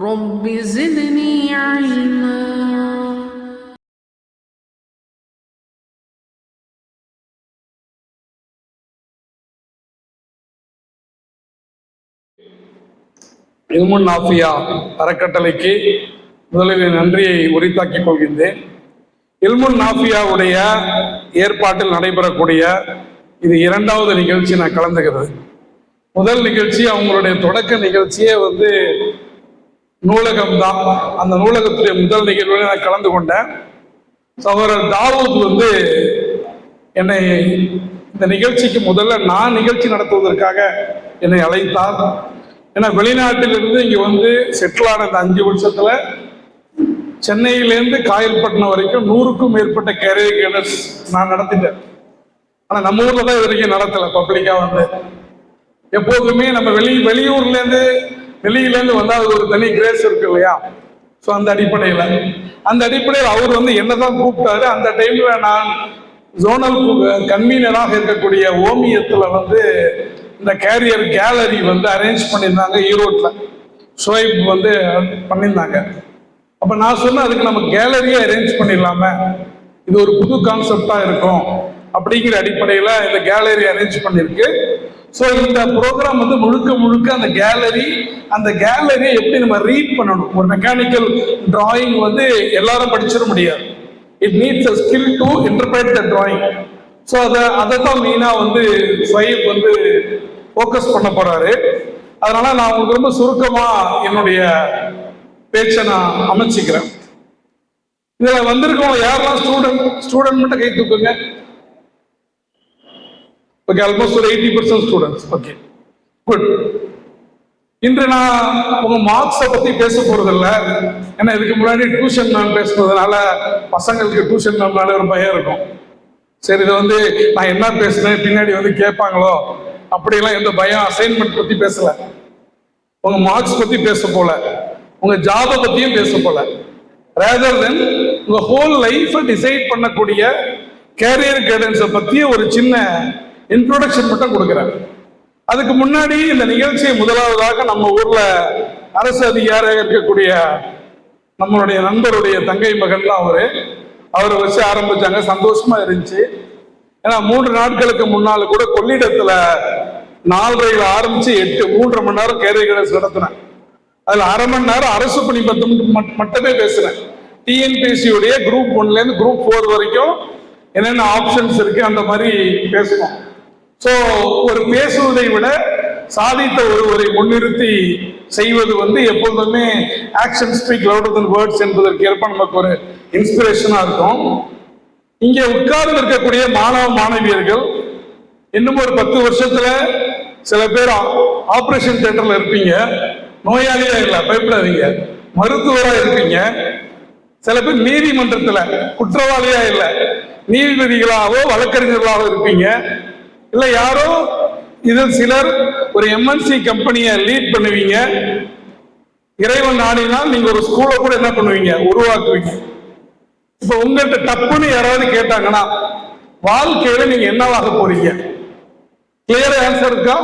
رب زدني علما. இல்முன் நாஃபியா அறக்கட்டளைக்கு முதலில் நன்றியை உரித்தாக்கிக் கொள்கின்றேன். இல்முன் நாஃபியாவுடைய ஏற்பாட்டில் நடைபெறக்கூடிய இது இரண்டாவது நிகழ்ச்சி நான் கலந்துகிறது. முதல் நிகழ்ச்சி அவங்களுடைய தொடக்க நிகழ்ச்சியே நூலகம்தான். அந்த நூலகத்துடைய முதல் நிகழ்வில் நான் கலந்து கொண்டேன். சகோதரர் தாவூத் என்னை இந்த நிகழ்ச்சிக்கு முதல்ல நான் நிகழ்ச்சி நடத்துவதற்காக என்னை அழைத்தார். ஏன்னா வெளிநாட்டிலிருந்து இங்கே செட்டில் ஆன இந்த 5 வருஷத்துல சென்னையிலேருந்து காயல்பட்டினம் வரைக்கும் 100க்கும் மேற்பட்ட கேரியர் கைடன்ஸ் நான் நடத்திட்டேன். ஆனால் நம்ம ஊர்ல தான் இது வரைக்கும் நடத்தலை. பப்ளிக்கா எப்போதுமே நம்ம வெளியிலேருந்து வந்தால் அது ஒரு தனி கிரேஸ் இருக்கு இல்லையா? ஸோ அந்த அடிப்படையில் அவர் என்னதான் கூப்பிட்டாரு. அந்த டைம்ல நான் ஜோனல் கன்வீனராக இருக்கக்கூடிய ஓமியத்தில் இந்த கேரியர் கேலரி அரேஞ்ச் பண்ணியிருந்தாங்க. ஈரோட்டில் ஷோய்ப் பண்ணியிருந்தாங்க. அப்போ நான் சொன்னேன், அதுக்கு நம்ம கேலரியே அரேஞ்ச் பண்ணிடலாமே, இது ஒரு புது கான்செப்டா இருக்கும் அப்படிங்கிற அடிப்படையில் இந்த கேலரி அரேஞ்ச் பண்ணியிருக்கு. ஸோ இந்த ப்ரோக்ராம் முழுக்க அந்த கேலரியை எப்படி நம்ம ரீட் பண்ணணும். ஒரு மெக்கானிக்கல் டிராயிங் எல்லாரும் படிச்சிட முடியாது. It needs a skill to interpret the drawing. So அதை தான் மெயினாக ஸ்வைப் ஃபோக்கஸ் பண்ண போறாரு. அதனால நான் உங்களுக்கு ரொம்ப சுருக்கமாக என்னுடைய பேச்சை நான் அமைச்சிக்கிறேன். இதில் வந்திருக்கவங்க யாரெல்லாம் ஸ்டூடெண்ட் மட்டும் கை தூக்குங்க. ஓகே, ஆல்மோஸ்ட் ஒரு 80% ஸ்டூடெண்ட்ஸ். Okay, good. இன்று நான் உங்க மார்க்ஸை பத்தி பேச போறதில்லை. ஏன்னா இதுக்கு முன்னாடி டியூஷன் மேம் பேசுனதுனால பசங்களுக்கு டியூஷன் மேம்னால ஒரு பயம் இருக்கும். சரி, இதை நான் என்ன பேசுனேன் பின்னாடி கேட்பாங்களோ அப்படிலாம் எந்த பயம். அசைன்மெண்ட் பத்தி பேசல, உங்க மார்க்ஸ் பத்தி பேச போல, உங்க ஜாபை பத்தியும் பேச போல. ரேதர் தென் உங்க ஹோல் லைஃபை டிசைட் பண்ணக்கூடிய கேரியர் கைடன்ஸை பத்தி ஒரு சின்ன இன்ட்ரோடக்ஷன் மட்டும் கொடுக்குறேன். அதுக்கு முன்னாடி இந்த நிகழ்ச்சியை முதலாவதாக நம்ம ஊர்ல அரசு அதிகாரியாக இருக்கக்கூடிய நம்மளுடைய நண்பருடைய தங்கை மகன்லாம் அவரை வச்சு ஆரம்பிச்சாங்க. சந்தோஷமா இருந்துச்சு. ஏன்னா 3 நாட்களுக்கு முன்னால கூட கொள்ளிடத்துல 4:30 ஆரம்பிச்சு 3.5 மணி நேரம் கேரியர் கைடன்ஸ் நடத்தினேன். அதுல 1/2 மணி நேரம் அரசு பணி மட்டுமே பேசுறேன். டிஎன்பிஎஸ்சியுடைய குரூப் 1ல இருந்து குரூப் 4 வரைக்கும் என்னென்ன ஆப்ஷன்ஸ் இருக்கு அந்த மாதிரி பேசணும். ஸோ ஒரு பேசுவதை விட சாதித்த ஒருவரை முன்னிறுத்தி செய்வது எப்போதுமே ஆக்ஷன் ஸ்பீக் லவுடர் தென் வேர்ட்ஸ் என்பதற்கு ஏற்ப நமக்கு ஒரு இன்ஸ்பிரேஷனா இருக்கும். இங்கே உட்கார்ந்து இருக்கக்கூடிய மாணவ மாணவியர்கள் இன்னும் ஒரு 10 வருஷத்துல சில பேர் ஆபரேஷன் தியேட்டர்ல இருப்பீங்க. நோயாளியா இல்லை, பயப்படாதீங்க, மருத்துவரா இருப்பீங்க. சில பேர் நீதிமன்றத்துல குற்றவாளியா இல்லை, நீதிபதிகளாவோ வழக்கறிஞர்களாக இருப்பீங்க. இல்ல யாரோ இதில் சிலர் ஒரு எம்என்சி கம்பெனியை லீட் பண்ணுவீங்க. இறைவன் நாடினால் நீங்க ஒரு ஸ்கூலை கூட என்ன பண்ணுவீங்க, உருவாக்குவீங்க. இப்ப உங்கள்கிட்ட டப்புன்னு யாராவது கேட்டாங்கன்னா வாழ்க்கையில நீங்க என்னவாக போறீங்க? கிளியர் ஆன்சர் இருக்கா?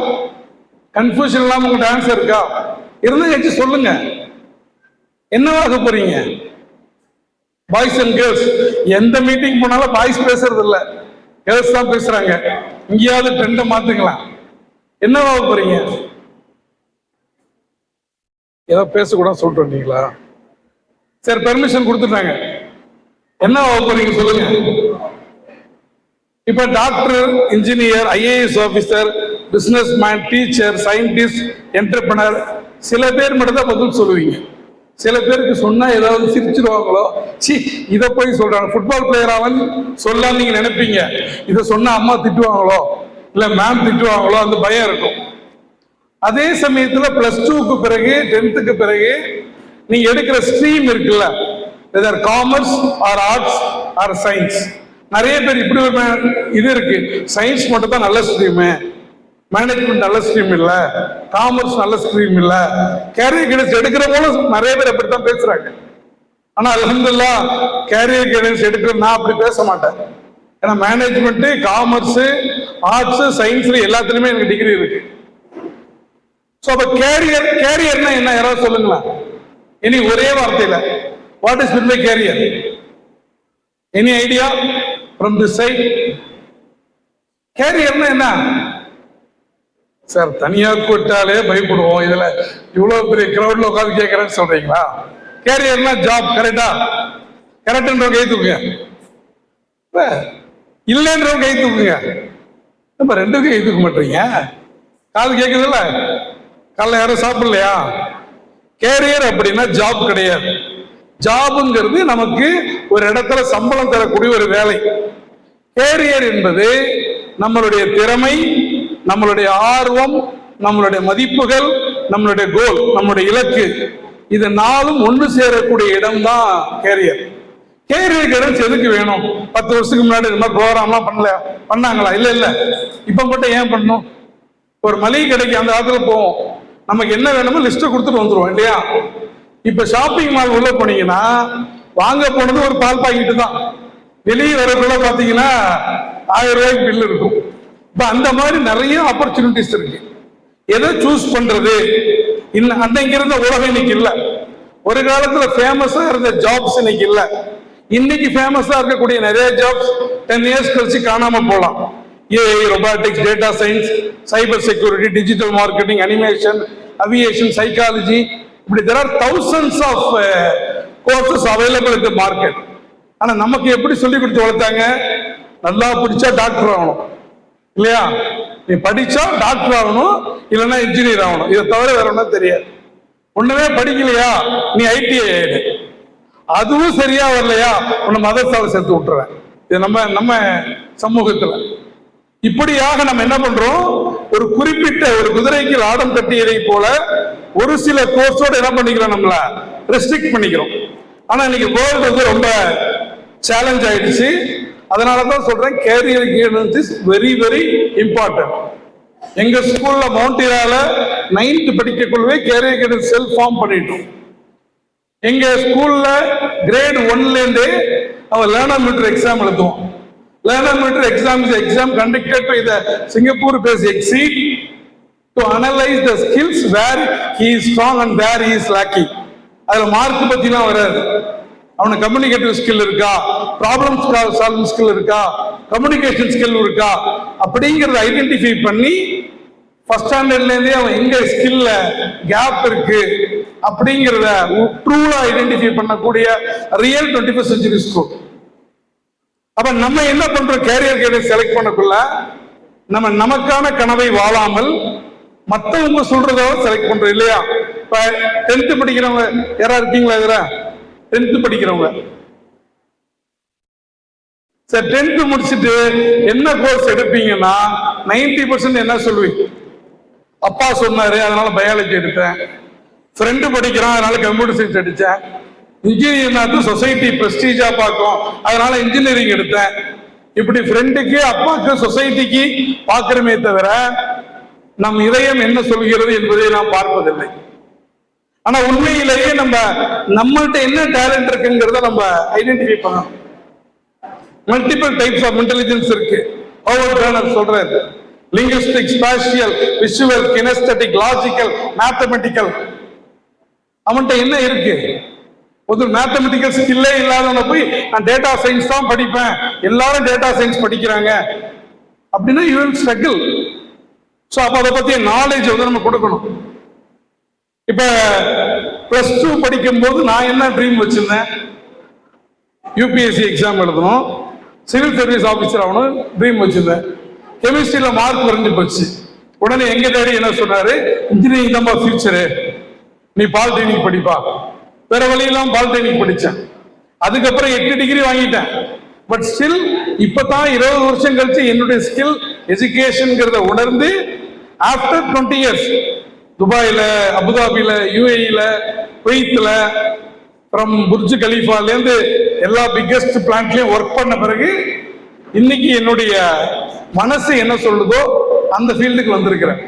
கன்ஃபியூஷன் இல்லாம உங்கள்கிட்ட ஆன்சர் இருக்கா? இருந்து சொல்லுங்க, என்னவாக போறீங்க? Boys and girls. எந்த மீட்டிங் போனாலும் பாய்ஸ் பேசுறது இல்ல, கேர்ள்ஸ் தான் பேசுறாங்க. இங்கேயாவது ட்ரெண்டை மாத்துங்களா? என்னவாக போறீங்க? ஏதோ பேசக்கூடாது சொல்லிட்டு வந்தீங்களா? சரி, பெர்மிஷன் கொடுத்துட்டாங்க. என்னவாக போறீங்க சொல்லுங்க. இப்ப doctor, engineer, IAS officer, business man, teacher, scientist, entrepreneur, சில பேர் மட்டும் தான் பதில் சொல்லுவீங்க. சில பேருக்கு சொன்னா ஏதாவது சிரிச்சிருவாங்களோ, சி இதை போய் சொல்றாங்க. ஃபுட்பால் பிளேயராவன் சொல்லலாம் நீங்க நினைப்பீங்க. இதை சொன்னா அம்மா திட்டுவாங்களோ இல்ல மேம் திட்டுவாங்களோ, அந்த பயம் இருக்கும். அதே சமயத்துல +2க்கு பிறகு 10th பிறகு நீங்க எடுக்கிற ஸ்ட்ரீம் இருக்குல்ல, whether commerce or arts or science. நிறைய பேர் இப்படி ஒரு இது இருக்கு, சயின்ஸ் மட்டும் தான் நல்ல ஸ்ட்ரீமு, மேனேஜ்மெண்ட் நல்ல ஸ்ட்ரீம் இல்ல, காமர்ஸ் நல்ல ஸ்ட்ரீம் இல்ல, கேரியர் கைடன்ஸ் எடுக்கிறவங்களும் நிறைய பேர் அப்படித்தான் பேசுறாங்க. ஆனா அல்ஹம்துலில்லாஹ் கேரியர் கைடன்ஸ் எடுக்கிற நான் அப்படி பேச மாட்டேன். ஏன்னா மேனேஜ்மெண்ட், காமர்ஸ், ஆர்ட்ஸ், சயின்ஸ்ல எல்லாத்துலயுமே எனக்கு டிகிரி இருக்கு. ஸோ அப்ப கேரியர்னா என்ன, யாராவது சொல்லுங்களா? இனி ஒரே வார்த்தையில what is my career? Any idea from this side? கேரியர்னா என்ன சார்? தனியா கூட்டாலே பயப்படுவோம். இதுல இவ்வளவு பெரிய கிரௌட்ல உட்காந்து கேட்கறேன்னு சொல்றீங்களா? கேரியர்னா ஜாப். கரெக்டா? கரெக்ட்ன்றவங்க கை தூக்குங்க. இல்லைன்றவங்க கை தூக்குங்க. நம்ம ரெண்டுக்கும் கை தூக்க மாட்டீங்க. கால் கேட்குதுல்ல? காலைல யாரும் சாப்பிடலையா? கேரியர் அப்படின்னா ஜாப் கிடையாது. ஜாபுங்கிறது நமக்கு ஒரு இடத்துல சம்பளம் தரக்கூடிய ஒரு வேலை. கேரியர் என்பது நம்மளுடைய திறமை, நம்மளுடைய ஆர்வம், நம்மளுடைய மதிப்புகள், நம்மளுடைய கோல், நம்மளுடைய இலக்கு, இது நாளும் ஒன்று சேரக்கூடிய இடம் தான் கேரியர். கேரியர் இடம் எதுக்கு வேணும்? 10 வருஷத்துக்கு முன்னாடி இந்த மாதிரி ப்ரோக்ராம்லாம் பண்ணாங்களா? இல்ல இல்ல. இப்ப மட்டும் ஏன் பண்ணணும்? ஒரு மளிகை கடைக்கு அந்த காலத்துல போவோம், நமக்கு என்ன வேணுமோ லிஸ்ட் கொடுத்துட்டு வந்துருவோம் இல்லையா? இப்ப ஷாப்பிங் மால் உள்ள போனீங்கன்னா வாங்க போனது ஒரு பால் பாக்கெட்டு தான். வெளியே வரக்குள்ள பாத்தீங்கன்னா 1000 ரூபாய்க்கு பில் இருக்கும். இப்ப அந்த மாதிரி நிறைய ஆப்பர்ச்சுனிட்டிஸ் இருக்கு. எதை சூஸ் பண்றது? அன்னைக்கு இருந்த உலகம் இன்னைக்கு இல்ல. ஒரு காலத்துல ஃபேமஸா இருந்த ஜாப்ஸ் இன்னைக்கு இல்ல. இன்னைக்கு ஃபேமஸா இருக்கக்கூடிய நிறைய ஜாப்ஸ் 10 இயர்ஸ் கழிச்சு காணாம போலாம். AI, robotics, data science, cyber security, digital marketing, animation, aviation, psychology, இப்படி there are thousands of courses available in the market. ஆனா நமக்கு எப்படி சொல்லி கொடுத்து வளர்த்தாங்க? நல்லா படிச்சா டாக்டர் ஆகணும் இல்லையா? நீ படிச்சா டாக்டர் ஆகணும், இல்லைன்னா இன்ஜினியர் ஆகணும். இதை தவிர வேற ஒன்றும் தெரியாது. ஒண்ணுமே படிக்கலையா நீ ஐடிஐ ஆயிடு. அதுவும் சரியா வரலையா உன்னை மதரசாவை சேர்த்து விட்டுறேன். இது நம்ம சமூகத்துல இப்படியாக நம்ம என்ன பண்றோம்? ஒரு குறிப்பிட்ட ஒரு குதிரைக்கு ஆடம் கட்டியதை போல ஒரு சில கோர்ஸோட என்ன பண்ணிக்கிறோம்? நம்மள ரெஸ்ட்ரிக்ட் பண்ணிக்கிறோம். ஆனா இன்னைக்கு வேர்ல்டு வந்து ரொம்ப சேலஞ்ச் ஆயிடுச்சு. அதனாலதான் சொல்றேன் career guidance is very very important. எங்க ஸ்கூல்ல மவுண்டிரால 9th படிக்கக்குள்ளவே கேரியர் கைடன்ஸ் செல்ஃப் ஃபார்ம் பண்ணிட்டோம். எங்க ஸ்கூல்ல கிரேட் 1ல இருந்தே அவன் லேர்னர் மீட்டர் எக்ஸாம் எழுதுவோம். Learner meter exam is exam conducted by the Singapore-based EXCEED to analyze the skills where he is strong and where he is lacking. அதுல mark பத்திலாம் வராது. அவனுக்கு கம்யூனிகேட்டிவ் ஸ்கில் இருக்கா, ப்ராப்ளம் சால்விங் ஸ்கில் இருக்கா, communication skill இருக்கா, அப்படிங்கறத identify பண்ணி first ஸ்டாண்டர்ட்ல இருந்தே அவன் எங்க ஸ்கில்ல கேப் இருக்கு அப்படிங்கறத ட்ரூலா ஐடென்டிஃபை பண்ணக்கூடிய ரியல் 21st century ஸ்கூல். அப்ப நம்ம என்ன பண்றோம்? கேரியர் கைடன்ஸ் செலக்ட் பண்ணக்குள்ள நம்ம நமக்கான கனவை வாழாமல் மற்றவங்க சொல்றதோ செலக்ட் பண்றோம் இல்லையா? இப்ப 10th படிக்கிறவங்க யாரா இருக்கீங்களா? இதுல 10th படிக்கிறவங்க சார் 10th முடிச்சுட்டு என்ன கோர்ஸ் எடுப்பீங்கன்னா 90% என்ன சொல்லுவீங்க? அப்பா சொன்னாரு அதனால பயாலஜி எடுத்தேன், ஃப்ரெண்டு படிக்கிறான் அதனால கம்ப்யூட்டர் சயின்ஸ் எடுத்தேன், இன்ஜினியரிங் சொசைட்டி பிரஸ்டீஜா பார்க்கும் அதனால இன்ஜினியரிங் எடுத்தேன். இப்படி ஃப்ரெண்டுக்கு, அப்பாக்கு, சொசைட்டிக்கு பார்க்கிறமே தவிர நம் இதயம் என்ன சொல்கிறது என்பதை நாம் பார்ப்பதில்லை. ஆனா உண்மையிலேயே நம்மள்ட்ட என்ன டேலண்ட் இருக்குங்கிறத நம்ம ஐடென்டிஃபை பண்ணணும். மல்டிபிள் டைப்ஸ் ஆஃப் இன்டெலிஜென்ஸ் இருக்கு. ஹோவர்ட் டர்னர் சொல்றாரு, linguistic, spatial, visual, kinesthetic, logical, mathematical. அவன்கிட்ட என்ன இருக்கு? ஒரு மேத்தமெட்டிக்கல் ஸ்கில்லே இல்லாதவன போய் நான் டேட்டா சயின்ஸ் தான் படிப்பேன், எல்லாரும் டேட்டா சயின்ஸ் படிக்கிறாங்க அப்படின்னா யூ வில் ஸ்ட்ரகிள். ஸோ அப்போ அதை பற்றிய நாலேஜ் வந்து நம்ம கொடுக்கணும். இப்போ +2 படிக்கும்போது நான் என்ன ட்ரீம் வச்சிருந்தேன்? யூபிஎஸ்சி எக்ஸாம் எழுதணும், சிவில் சர்வீஸ் ஆஃபீஸர் ஆகணும் ட்ரீம் வச்சிருந்தேன். கெமிஸ்ட்ரியில் மார்க் குறைஞ்சு போச்சு. உடனே எங்க டேடி என்ன சொன்னாரு? இன்ஜினியரிங் தான் ஃபியூச்சரு, நீ பாலிடெக்னிக் படிப்பா. வேற வழியெல்லாம் பாலிடெக்னிக் படித்தேன். அதுக்கப்புறம் 8 டிகிரி வாங்கிட்டேன். பட் ஸ்டில் இப்பதான் 20 வருஷம் கழிச்சு என்னுடைய ஸ்கில் எஜுகேஷன்ங்கிறத உணர்ந்து ஆஃப்டர் 20 இயர்ஸ் துபாயில, அபுதாபியில, யூஏஇல, குவைத்ல, ஃப்ரம் புர்ஜ் கலீஃபாலேருந்து எல்லா பிக்கஸ்ட் பிளான்ட்லயும் ஒர்க் பண்ண பிறகு இன்னைக்கு என்னுடைய மனசு என்ன சொல்லுதோ அந்த ஃபீல்டுக்கு வந்திருக்கிறேன்.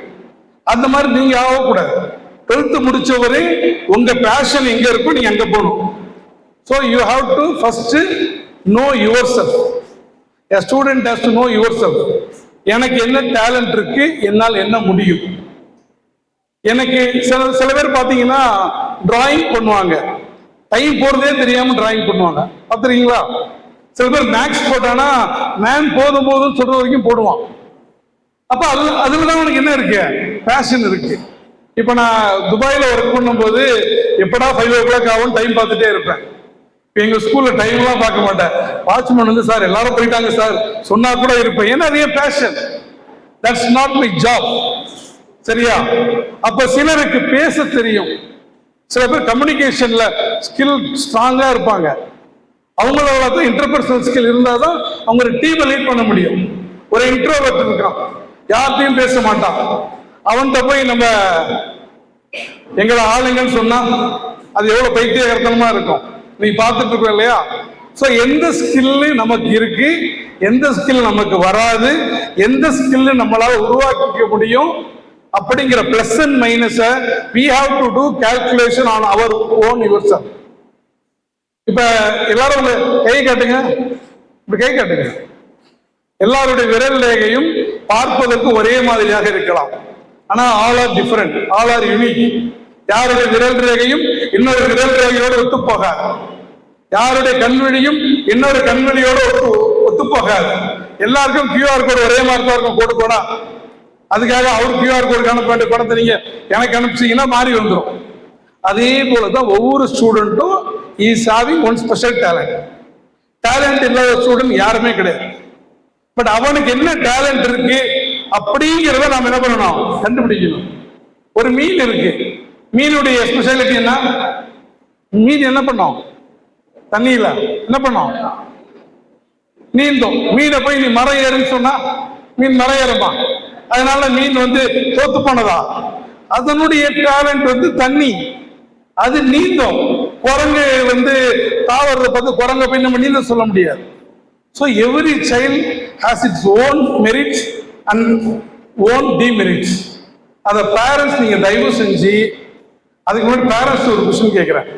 அந்த மாதிரி நீங்க ஆகக்கூடாது. 12th முடிச்சவரை உங்க பேஷன் எங்க இருக்கும் நீங்க அங்க போகணும். So you have to first know yourself. A student has to know yourself. எனக்கு என்ன டேலண்ட் இருக்கு, என்னால் என்ன முடியும். எனக்கு சில பேர் பாத்தீங்கன்னா டிராயிங் பண்ணுவாங்க, டைம் போறதே தெரியாம டிராயிங் பண்ணுவாங்க, பார்த்துருக்கீங்களா? சில பேர் மேக்ஸ் போட்டானா மேம் போதும் போதும் சொல்ற வரைக்கும் போடுவான். அப்ப அதுலதான் உனக்கு என்ன இருக்கு, பேஷன் இருக்கு. இப்ப நான் துபாயில ஒர்க் பண்ணும்போது எப்படா 5 o'clock ஆகும் டைம் பார்த்துட்டே இருப்பேன். எங்க ஸ்கூல்ல டைம் எல்லாம் பார்க்க மாட்டேன். வாட்ச்மேன் வந்து சார் எல்லாரும் போயிட்டாங்க சார் சொன்னா கூட இருப்பேன். ஏன்னா அது passion, that's not my job. சரியா? அப்ப சிலருக்கு பேச தெரியும், சில பேர் கம்யூனிகேஷன்ல ஸ்கில் ஸ்ட்ராங்கா இருப்பாங்க. அவங்களோட தான் இன்டர்பர்சனல் ஸ்கில் இருந்தாதான் அவங்க டீமை லீட் பண்ண முடியும். ஒரு இன்ட்ரோவர்ட் இருக்கான், யார்கிட்டையும் பேச மாட்டான், அவன்கிட்ட போய் நம்ம எங்களை ஆளுங்கன்னு சொன்னா அது எவ்வளவு பைத்தியகரத்தனமா இருக்கும். நீ பார்த்துட்டு இருக்க இல்லையா? சோ எந்த ஸ்கில் நமக்கு இருக்கு, எந்த ஸ்கில் நமக்கு வராது, எந்த ஸ்கில் நம்மளால உருவாக்கிக்க முடியும் அப்படிங்கிற plus and minus we have to do calculation on our own yourself. இப்ப எல்லாரும் உங்க கை காட்டுங்க, இப்படி கை காட்டுங்க. எல்லாருடைய விரல் ரேகையும் பார்ப்பதற்கு ஒரே மாதிரியாக இருக்கலாம், ஆனா all R different, all R unique. யாருடைய விரல் ரேகையும் இன்னொரு விரல் ரேகையோடு ஒத்து போகாது, யாருடைய கண்வெளியும் இன்னொரு கண்வெளியோடு ஒத்து போகாது. எல்லாருக்கும் QR கோடு ஒரே மாதிரி தான் இருக்கும், கோடு கோடா. அதுக்காக அவர் QR கோடு அனுப்ப வேண்டிய படத்தை நீங்க எனக்கு அனுப்பிச்சீங்கன்னா மாறி வந்துடும். அதே போலதான் ஒவ்வொரு ஸ்டூடெண்ட்டும் is having one special talent. Talent இல்லாத ஸ்டூடெண்ட் யாருமே கிடையாது. பட் அவனுக்கு என்ன டேலண்ட் இருக்கு அப்படிங்கிறத நாம் என்ன பண்ணணும், கண்டுபிடிக்கணும். ஒரு மீன் இருக்கு, மீனுடைய ஸ்பெஷாலிட்டி என்ன? மீன் என்ன பண்ணோம், தண்ணியில என்ன பண்ணோம், நீந்தும். மீனை போய் நீ மரம் ஏறுன்னு சொன்னா மீன் மரம் ஏறுமா? அதனால மீன் வந்து தோத்து போனதா? அதனுடைய டேலண்ட் வந்து தண்ணி, அது நீந்தும். குரங்கு வந்து தாவறத பார்த்து குரங்க போய் நம்ம நீந்த சொல்ல முடியாது. So every child has its own merits and own demerits. அத பேரண்ட்ஸ் நீங்க தயவு செஞ்சு, அதுக்கு முன்னாடி பேரண்ட்ஸ் ஒரு கொஸ்டின் கேட்கிறேன்,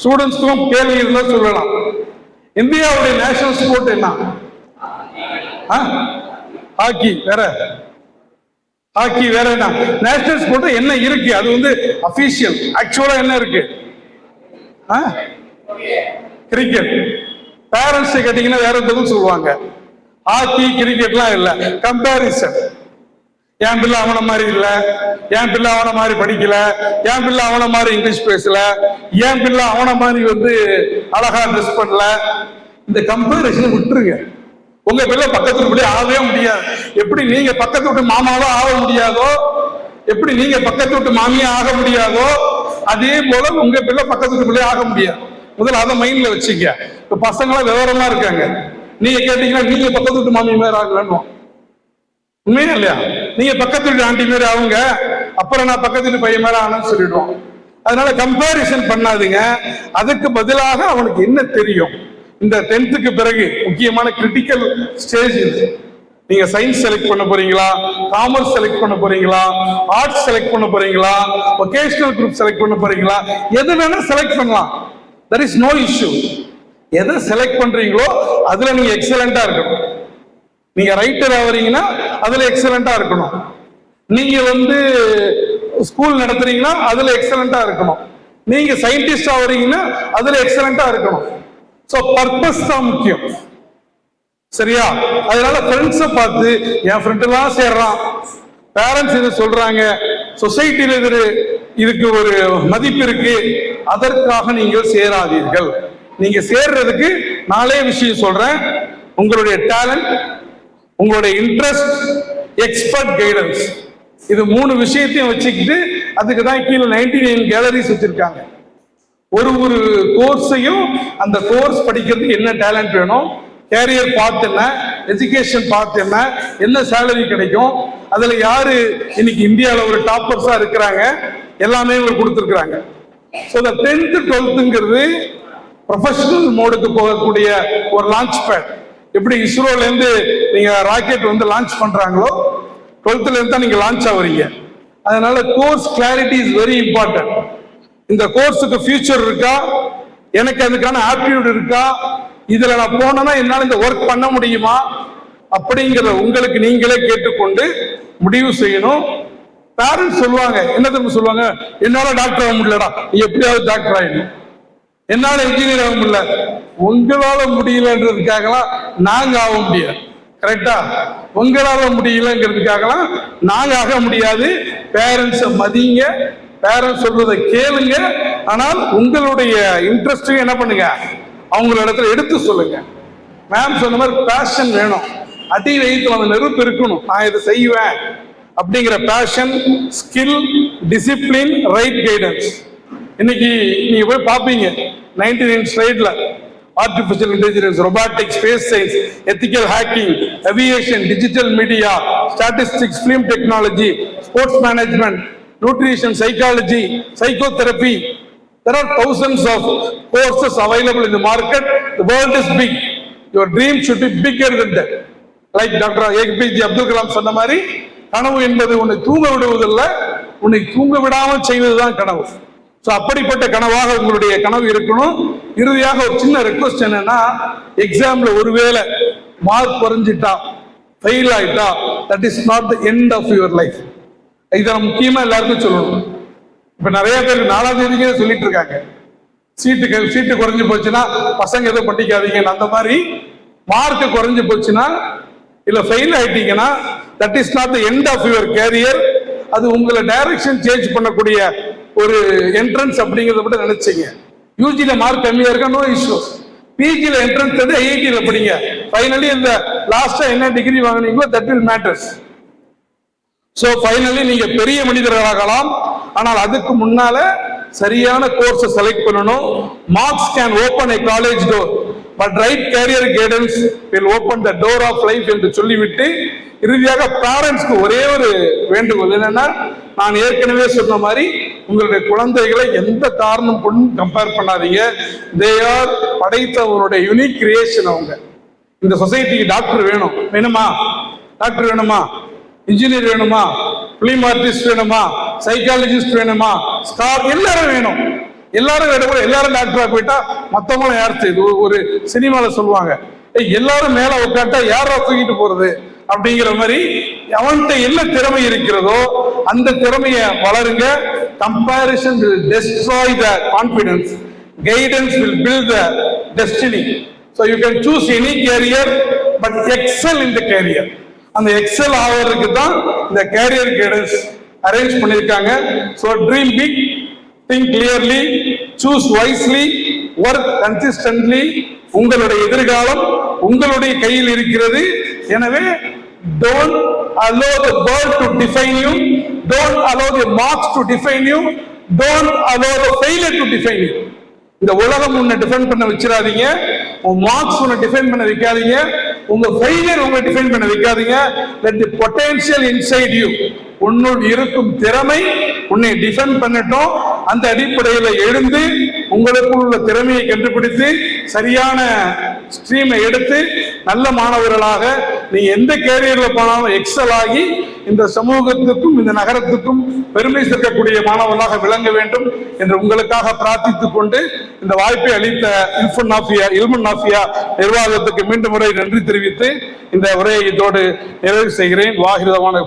ஸ்டூடெண்ட்ஸ்க்கும் கேள்வி இருந்தா சொல்லலாம். இந்தியாவுடைய நேஷனல் ஸ்போர்ட் என்ன? ஹாக்கி. வேற ஹாக்கி வேற என்ன? நேஷனல் ஸ்போர்ட் என்ன இருக்கு? அது வந்து அபிஷியல். ஆக்சுவலா என்ன இருக்கு? கிரிக்கெட். பேரண்ட்ஸ் கேட்டீங்கன்னா வேற எதுவும் சொல்லுவாங்க. ஹாக்கி கிரிக்கெட்லாம் இல்ல, கம்பேரிசன். என் பிள்ளை அவன மாதிரி இல்ல, என் பிள்ளை அவன மாதிரி படிக்கல, என் பிள்ளை அவன மாதிரி இங்கிலீஷ் பேசல, என் பிள்ளை அவன மாதிரி வந்து அழகா ட்ரெஸ் பண்ணல. இந்த கம்பேரிசன் விட்டுருங்க. உங்க பிள்ளை பக்கத்து வீட்டு ஆகவே முடியாது. எப்படி நீங்க பக்கத்து வீட்டு மாமாவோ ஆக முடியாதோ, எப்படி நீங்க பக்கத்து வீட்டு மாமியா ஆக முடியாதோ, அதே போல உங்க பிள்ளை பக்கத்து வீட்டு பிள்ளை ஆக முடியாது. முதல்ல அதை மைண்ட்ல வச்சுக்க. இப்ப பசங்களாம் விவரமா இருக்காங்க. நீங்க கேட்டீங்கன்னா நீங்க பக்கத்து வீட்டு மாமி மாதிரி ஆகணும், உண்மையா இல்லையா? நீங்க பக்கத்து வீட்டு ஆண்டி மாதிரி ஆகுங்க, அப்புறம் நான் பக்கத்து வீட்டு பையன் மாதிரி ஆனு சொல்லிடுவோம். அதனால கம்பேரிசன் பண்ணாதீங்க. அதுக்கு பதிலாக அவனுக்கு என்ன தெரியும்? இந்த 10th பிறகு முக்கியமான கிரிட்டிக்கல் ஸ்டேஜ் இது. நீங்க சயின்ஸ் செலக்ட் பண்ண போறீங்களா, காமர்ஸ் செலக்ட் பண்ண போறீங்களா, ஆர்ட்ஸ் செலக்ட் பண்ண போறீங்களா, வொகேஷனல் குரூப் செலக்ட் பண்ண போறீங்களா, எது வேணா செலக்ட் பண்ணலாம். there is no issue. எதை செலக்ட் பண்றீங்களோ அதுல நீங்க எக்ஸலண்டா இருக்கணும். நீங்க ரைட்டர் ஆவறீங்கன்னா அதுல எக்ஸலண்டா இருக்கணும். நீங்க வந்து ஸ்கூல் நடத்துறீங்கன்னா அதுல எக்ஸலண்டா இருக்கணும். நீங்க சயின்டிஸ்ட் ஆவறீங்கன்னா அதுல எக்ஸலண்டா இருக்கணும். சோ பர்பஸ் தான் முக்கியம். சரியா? அதனால ஃப்ரெண்ட்ஸை பார்த்து என் ஃப்ரெண்ட் எல்லாம் சேர்றான், பேரண்ட்ஸ் இது சொல்றாங்க, சொசைட்டில இதுக்கு ஒரு மதிப்பு இருக்கு, அதற்காக நீங்கள் சேராதீர்கள். நீங்க சேர்றதுக்கு நாளே விஷயம் சொல்றேன். உங்களுடைய டேலண்ட், உங்களுடைய இன்ட்ரெஸ்ட், எக்ஸ்பர்ட் கைடன்ஸ், இது 3 விஷயத்தையும் வச்சுக்கிட்டு அதுக்கு தான் கீழே 99 கேலரிஸ் வச்சிருக்காங்க. ஒரு கோர்ஸையும் அந்த கோர்ஸ் படிக்கிறதுக்கு என்ன டேலண்ட் வேணும், கேரியர் பாத் என்ன, எஜுகேஷன் பாத் என்ன, என்ன சேலரி கிடைக்கும், அதுல யாரு இன்னைக்கு இந்தியாவில் ஒரு டாப்பர்ஸா இருக்கிறாங்க, எல்லாமே இவங்க கொடுத்துருக்காங்க. ஸோ இந்த 10th 12ங்கிறது ப்ரொஃபஷனல் மோடுக்கு போகக்கூடிய ஒரு லான்ச் பேட். எப்படி இஸ்ரோல இருந்து நீங்க ராக்கெட் வந்து லான்ச் பண்றாங்களோ 12th இருந்து தான் நீங்க லான்ச் ஆகுறீங்க. அதனால course clarity is very important. இந்த கோர்ஸுக்கு ஃபியூச்சர் இருக்கா, எனக்கு அதுக்கான ஆப்டிடியூட் இருக்கா, இதுல நான் போனேன்னா என்னால இந்த ஒர்க் பண்ண முடியுமா அப்படிங்கிறத உங்களுக்கு நீங்களே கேட்டுக்கொண்டு முடிவு செய்யணும். பேரண்ட்ஸ் சொல்லுவாங்க, என்ன தெரியுமா சொல்லுவாங்க, என்னால டாக்டர் ஆக முடியலடா, நீ எப்படியாவது டாக்டர் ஆயிடணும். என்னால இன்ஜினியர் ஆக முடியல, உங்களால முடியலன்றதுக்காகலாம் நாங்க ஆக முடியாது. கரெக்டா? உங்களால முடியலங்கிறதுக்காகலாம் நாங்க ஆக முடியாது. பேரண்ட்ஸை மதிங்க, பேரண்ட்ஸ் சொல்றதை கேளுங்க. ஆனால் உங்களுடைய இன்ட்ரெஸ்டையும் என்ன பண்ணுங்க, அவங்கள இடத்துல எடுத்து சொல்லுங்க. மேம் சொன்ன மாதிரி பேஷன் வேணும். அடி வயிற்றுல அந்த நெருப்பு இருக்கணும், நான் இதை செய்வேன் அப்படிங்கிற passion, skill, discipline, right guidance. இன்னைக்கு நீங்க போய் பார்ப்பீங்க 99 ஸ்லைட்ல artificial intelligence, robotics, space science, ethical hacking, aviation, digital media, statistics, film technology, sports management, nutrition, psychology, psychotherapy. There are thousands of courses available in the market. The world is big. Your dream should be bigger than that. Like Dr. APJ Abdul Kalam சொன்ன மாதிரி, கனவு என்பது உன்னை தூங்க விடுவதில்லை, உன்னை தூங்க விடாமல் செய்வதுதான் கனவு. ஸோ அப்படிப்பட்ட கனவாக உங்களுடைய கனவு இருக்கணும். இறுதியாக ஒரு சின்ன ரெக்வஸ்ட் என்னன்னா, எக்ஸாம்ல ஒருவேளை மார்க் குறைஞ்சிட்டா, ஃபெயில் ஆயிட்டா, that is not the end of your life. இதை முக்கியமா எல்லாருக்கும் சொல்லணும். இப்ப நிறைய பேர் 4ஆம் தேதிக்கே சொல்லிட்டு இருக்காங்க, சீட்டு குறைஞ்சு போச்சுன்னா பசங்க எதுவும் பண்ணிக்காதீங்க. அந்த மாதிரி மார்க் குறைஞ்சு போச்சுன்னா, இல்ல ஃபெயில் ஆயிட்டீங்கன்னா, that is not the end of your career. அது உங்களை டைரக்ஷன் சேஞ்ச் பண்ணக்கூடிய ஒரு என்ட்ரன்ஸ் அப்படிங்கிறத மட்டும் நினைச்சீங்க. யூஜில மார்க் கம்மியா இருக்கா, நோ இஷ்யூஸ். பிஜில என்ட்ரன்ஸ் வந்து ஐஐடியில படிங்க. ஃபைனலி இந்த லாஸ்டா என்ன டிகிரி வாங்கினீங்களோ that will matters. So finally நீங்க பெரிய மனிதர்களாகலாம். ஆனால் அதுக்கு முன்னால சரியான கோர்ஸை செலக்ட் பண்ணணும். Marks can open a college door, but right career guidance will open the door of life என்று சொல்லிவிட்டு, இறுதியாக பேரண்ட்ஸ்க்கு ஒரே ஒரு வேண்டுகோள் என்னன்னா, நான் ஏற்கனவே சொன்ன மாதிரி உங்களுடைய குழந்தைகளை எந்த காரணம் கொண்டு கம்பேர் பண்ணாதீங்க. தே ஆர் படைத்தவருடைய யூனிக் கிரியேஷன். அவங்க இந்த சொசைட்டிக்கு டாக்டர் வேணுமா, டாக்டர் வேணுமா, இன்ஜினியர் வேணுமா, பிலிம் ஆர்டிஸ்ட் வேணுமா, சைக்காலஜிஸ்ட் வேணுமா, ஸ்டார் எல்லாரும் வேணும். எல்லாரும் எல்லாரும் டாக்டரா போயிட்டா மத்தவங்களும் யார் செய்யுது? ஒரு சினிமால சொல்லுவாங்க, எல்லாரும் மேல உட்காட்டா யாரா தூக்கிட்டு போறது அப்படிங்கிற மாதிரி. அவன்கிட்ட என்ன திறமை இருக்கிறதோ அந்த திறமையை வளருங்க. Comparison will destroy the confidence, guidance will build the destiny. So you can choose any career but excel in the career. அந்த எக்ஸல் ஆவறதுக்கு தான் இந்த கேரியர் கைடன்ஸ் அரேஞ்ச் பண்ணிருக்காங்க. So dream big, think clearly, choose wisely, work consistently. உங்களுடைய எதிர்காலம் உங்களுடைய கையில் இருக்கிறது. எனவே don't allow the world to define you, don't allow the marks to define you, don't allow the failure to define you. இந்த உலகம் உன்னை டிஃபைன் பண்ண வச்சிடாதீங்க, உன் மார்க்ஸ் உன்னை டிஃபைன் பண்ண வைக்காதீங்க, உங்க ஃபெயிலியர் உங்களை டிஃபைன் பண்ண வைக்காதீங்க. let the potential inside you, உன்னுள் இருக்கும் திறமை உன்னை டிஃபைன் பண்ணட்டும். அந்த அடிப்படையில் எழுந்து உங்களுக்குள் உள்ள திறமையை கண்டுபிடித்து சரியான ஸ்ட்ரீமை எடுத்து நல்ல மாணவர்களாக நீங்க எந்த கேரியர்ல போனாலும் எக்ஸல் ஆகி இந்த சமூகத்துக்கும் இந்த நகரத்துக்கும் பெருமை சேர்க்கக்கூடிய மாணவர்களாக விளங்க வேண்டும் என்று உங்களுக்காக பிரார்த்தித்துக் கொண்டு இந்த வாய்ப்பை அளித்த இல்முன் நாஃபியா நிர்வாகத்துக்கு மீண்டும் முறை நன்றி தெரிவித்து இந்த உரையை இதோடு நிறைவு செய்கிறேன். வாகிருதமான